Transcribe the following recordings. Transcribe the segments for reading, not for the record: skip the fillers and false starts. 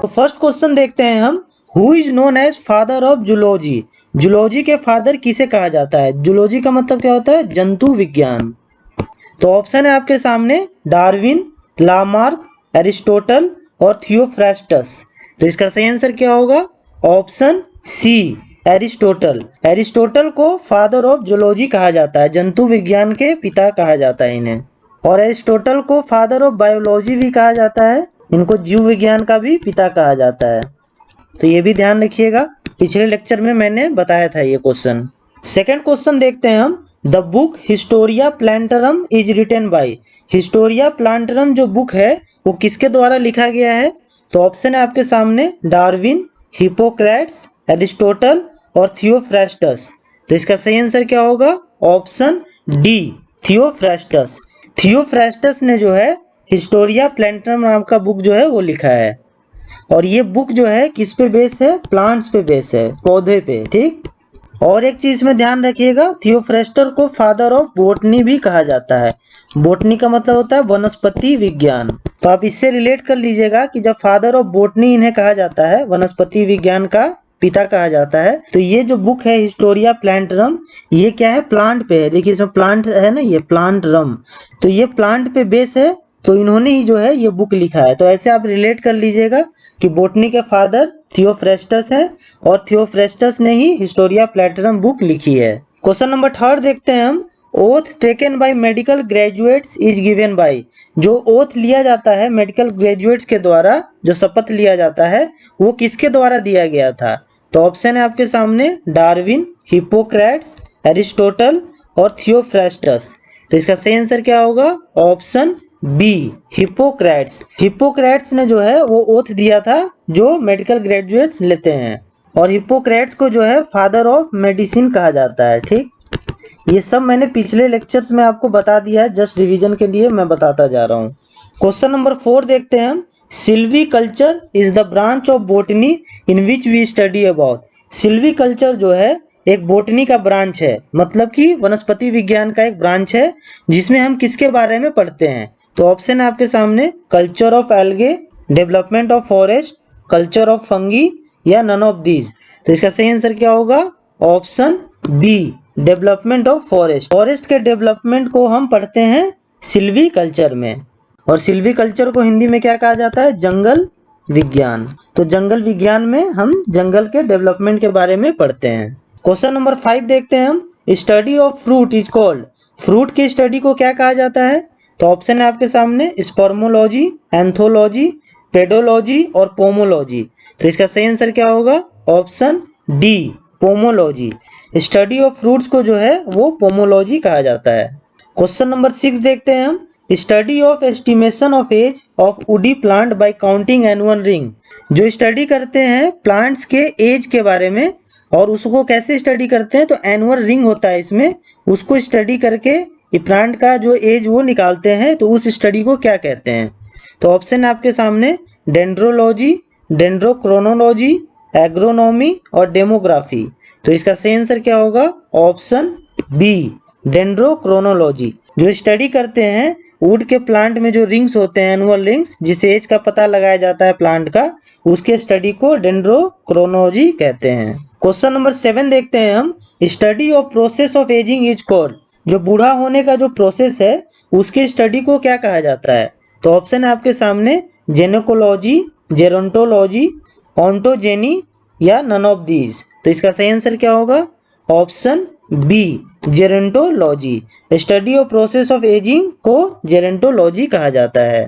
तो first question देखते हैं हम, who is known as father of zoology. Zoology के फादर किसे कहा जाता है? जूलॉजी का मतलब क्या होता है? जंतु विज्ञान। तो ऑप्शन है आपके सामने डार्विन, लामार्क, एरिस्टोटल और थियोफ्रास्टस। तो इसका सही आंसर क्या होगा? Option C, Aristotle. एरिस्टोटल को फादर ऑफ जूलॉजी कहा जाता है, जंतु विज्ञान के पिता कहा जाता है इन्हें। और एरिस्टोटल को फादर ऑफ बायोलॉजी भी कहा जाता है, इनको जीव विज्ञान का भी पिता कहा जाता है। तो ये भी ध्यान रखिएगा, पिछले लेक्चर में मैंने बताया था ये क्वेश्चन। सेकंड क्वेश्चन देखते हैं हम, the book Historia Plantarum is written by. Historia Plantarum जो बुक है वो किसके द्वारा लिखा गया है? तो ऑप्शन है आपके सामने डार्विन, हिप्पोक्रेट्स, एरिस्टोटल और थियोफ्रास्टस। तो इसका सही आंसर क्या होगा? Option D, Theophrastus. थियोफ्रास्टस ने जो है हिस्टोरिया प्लांटरम नाम का बुक जो है वो लिखा है। और ये बुक जो है किस पे बेस है? प्लांट्स पे बेस है, पौधे पे। ठीक। और एक चीज में ध्यान रखिएगा, थियोफ्रास्टस को फादर ऑफ बोटनी भी कहा जाता है। बोटनी का मतलब होता है वनस्पति विज्ञान। तो आप इससे रिलेट कर लीजिएगा कि जब फादर ऑफ बोटनी इन्हें कहा जाता है, वनस्पति विज्ञान का पिता कहा जाता है, तो ये जो बुक है हिस्टोरिया प्लांटरम, ये क्या है? प्लांट पे है। देखिए इसमें प्लांट है ना, ये प्लांटरम, तो ये प्लांट पे बेस है। तो इन्होंने ही जो है ये बुक लिखा है। तो ऐसे आप रिलेट कर लीजिएगा कि बोटनी के फादर थियोफ्रास्टस है और थियोफ्रास्टस ने ही हिस्टोरिया प्लांटरम बुक लिखी है। क्वेश्चन नंबर थर्ड देखते हैं हम, oath taken by medical graduates is given by. जो ओथ लिया जाता है मेडिकल ग्रेजुएट्स के द्वारा, जो शपथ लिया जाता है, वो किसके द्वारा दिया गया था? तो ऑप्शन है आपके सामने डार्विन, हिप्पोक्रेट्स, एरिस्टोटल और थियोफ्रास्टस। तो इसका सही आंसर क्या होगा? Option B, Hippocrates. हिप्पोक्रेट्स ने जो है वो ओथ दिया था जो मेडिकल ग्रेजुएट्स लेते हैं। और हिप्पोक्रेट्स को जो है फादर ऑफ मेडिसिन कहा जाता है। ठीक। ये सब मैंने पिछले लेक्चर्स में आपको बता दिया है, जस्ट रिवीजन के लिए मैं बताता जा रहा हूँ। क्वेश्चन नंबर 4 देखते हैं हम, silviculture is the branch of botany in which we study about. Silviculture जो है एक बोटनी का ब्रांच है, मतलब कि वनस्पति विज्ञान का एक ब्रांच है जिसमें हम किसके बारे में पढ़ते हैं? तो ऑप्शन है आपके सामने culture of algae, development of forest, culture of fungi या नन ऑफ दीज। तो इसका सही आंसर क्या होगा? Option B, development of forest. Forest के डेवलपमेंट को हम पढ़ते हैं सिल्वीकल्चर में। और सिल्वीकल्चर को हिंदी में क्या कहा जाता है? जंगल विज्ञान। तो जंगल विज्ञान में हम जंगल के डेवलपमेंट के बारे में पढ़ते हैं। क्वेश्चन नंबर 5 देखते हैं हम, study of fruit is called. Fruit की स्टडी को क्या कहा जाता है? तो ऑप्शन है आपके सामने स्पर्मोलॉजी, एंथोलॉजी, पेडोलॉजी और पोमोलॉजी। तो इसका सही आंसर क्या होगा? Option D, pomology. Study of fruits को जो है वो पोमोलॉजी कहा जाता है। क्वेश्चन नंबर 6 देखते हैं हम, study of estimation of age of woody plant by counting annual ring. जो स्टडी करते हैं प्लांट्स के एज के बारे में, और उसको कैसे स्टडी करते हैं? तो एनुअल रिंग होता है इसमें, उसको स्टडी करके ये प्लांट का जो एज वो निकालते हैं। तो उस स्टडी को क्या कहते हैं? तो ऑप्शन है आपके सामने डेंड्रोलॉजी, डेंड्रोक्रोनोलॉजी, एग्रोनॉमी और डेमोग्राफी। तो इसका सही आंसर क्या होगा? Option B, dendrochronology. जो स्टडी करते हैं वुड के प्लांट में जो रिंग्स होते हैं, एनुअल रिंग्स, जिस एज का पता लगाया जाता है प्लांट का, उसके स्टडी को डेंड्रोक्रोनोलॉजी कहते हैं। क्वेश्चन नंबर 7 देखते हैं हम, study of process of ageing is called. जो बूढ़ा होने का जो प्रोसेस है उसके स्टडी को क्या कहा जाता है? तो ऑप्शन है आपके सामने जेनेकोलॉजी, जेरोंटोलॉजी, ऑन्टोजेनी या नन ऑफ दीज। तो इसका सही आंसर क्या होगा? Option B, gerontology. Study of process of ageing को जेरोंटोलॉजी कहा जाता है।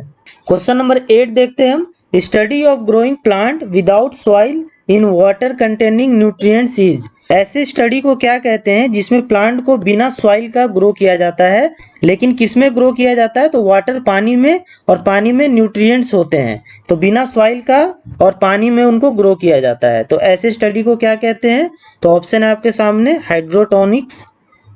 क्वेश्चन नंबर 8 देखते हैं हम, study of growing plant without soil in water containing nutrients is. ऐसे स्टडी को क्या कहते हैं जिसमें प्लांट को बिना सॉइल का ग्रो किया जाता है, लेकिन किसमें ग्रो किया जाता है? तो वाटर, पानी में, और पानी में न्यूट्रिएंट्स होते हैं, तो बिना सॉइल का और पानी में उनको ग्रो किया जाता है। तो ऐसे स्टडी को क्या कहते हैं? तो ऑप्शन है आपके सामने हाइड्रोटोनिक्स,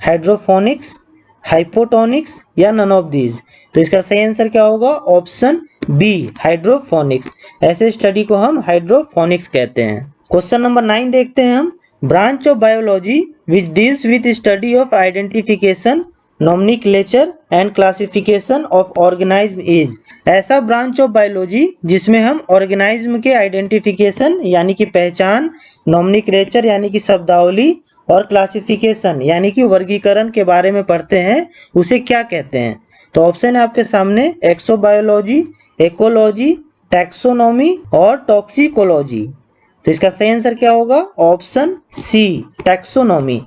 हाइड्रोफोनिक्स, हाइपोटोनिक्स या नन ऑफ दीज। तो इसका सही आंसर क्या होगा? Option B, hydroponics. ऐसे स्टडी को हम हाइड्रोफोनिक्स कहते हैं। क्वेश्चन नंबर 9 देखते हैं हम, branch of biology which deals with study of identification nomenclature and classification of organism is. ऐसा ब्रांच ऑफ बायोलॉजी जिसमें हम ऑर्गेनिज्म के आइडेंटिफिकेशन यानी कि पहचान, नॉमेनक्लेचर यानी कि शब्दावली और क्लासिफिकेशन यानी कि वर्गीकरण के बारे में पढ़ते हैं, उसे क्या कहते हैं? तो ऑप्शन है आपके सामने एक्सोबायोलॉजी, इकोलॉजी, टैक्सोनॉमी और टॉक्सिकोलॉजी। तो इसका सही आंसर क्या होगा? Option C, taxonomy.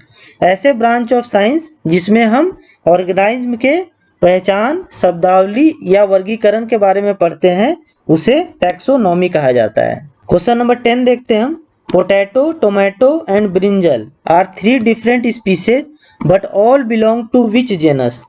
ऐसे ब्रांच ऑफ साइंस जिसमें हम ऑर्गेनिज्म के पहचान, शब्दावली या वर्गीकरण के बारे में पढ़ते हैं, उसे टैक्सोनॉमी कहा जाता है। क्वेश्चन नंबर 10 देखते हैं हम। Potato, tomato and brinjal are 3 different species but all belong to which genus?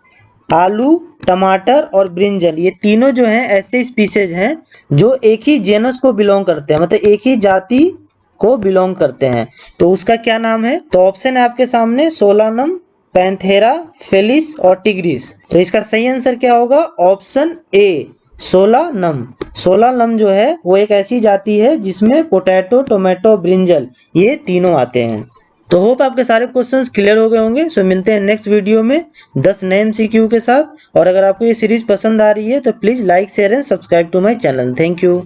आलू, टमाटर और ब्रिंजल ये तीनों जो हैं ऐसे स्पीसीज हैं जो एक ही जेनस को बिलोंग करते हैं, मतलब एक ही जाति को बिलोंग करते हैं। तो उसका क्या नाम है? तो ऑप्शन है आपके सामने सोलानम, पैंथेरा, फेलिस और टिग्रिस। तो इसका सही आंसर क्या होगा? Option A, solanum. सोलानम जो है वो एक ऐसी जाति है जिसमें पोटैटो, टोमेटो, ब्रिंजल ये तीनों आते हैं। तो होप आपके सारे क्वेश्चंस क्लियर हो गए होंगे। सो मिलते हैं नेक्स्ट वीडियो में 10 नए एमसीक्यू के साथ। और अगर आपको ये सीरीज पसंद आ रही है तो please like, share and subscribe to my channel. Thank you.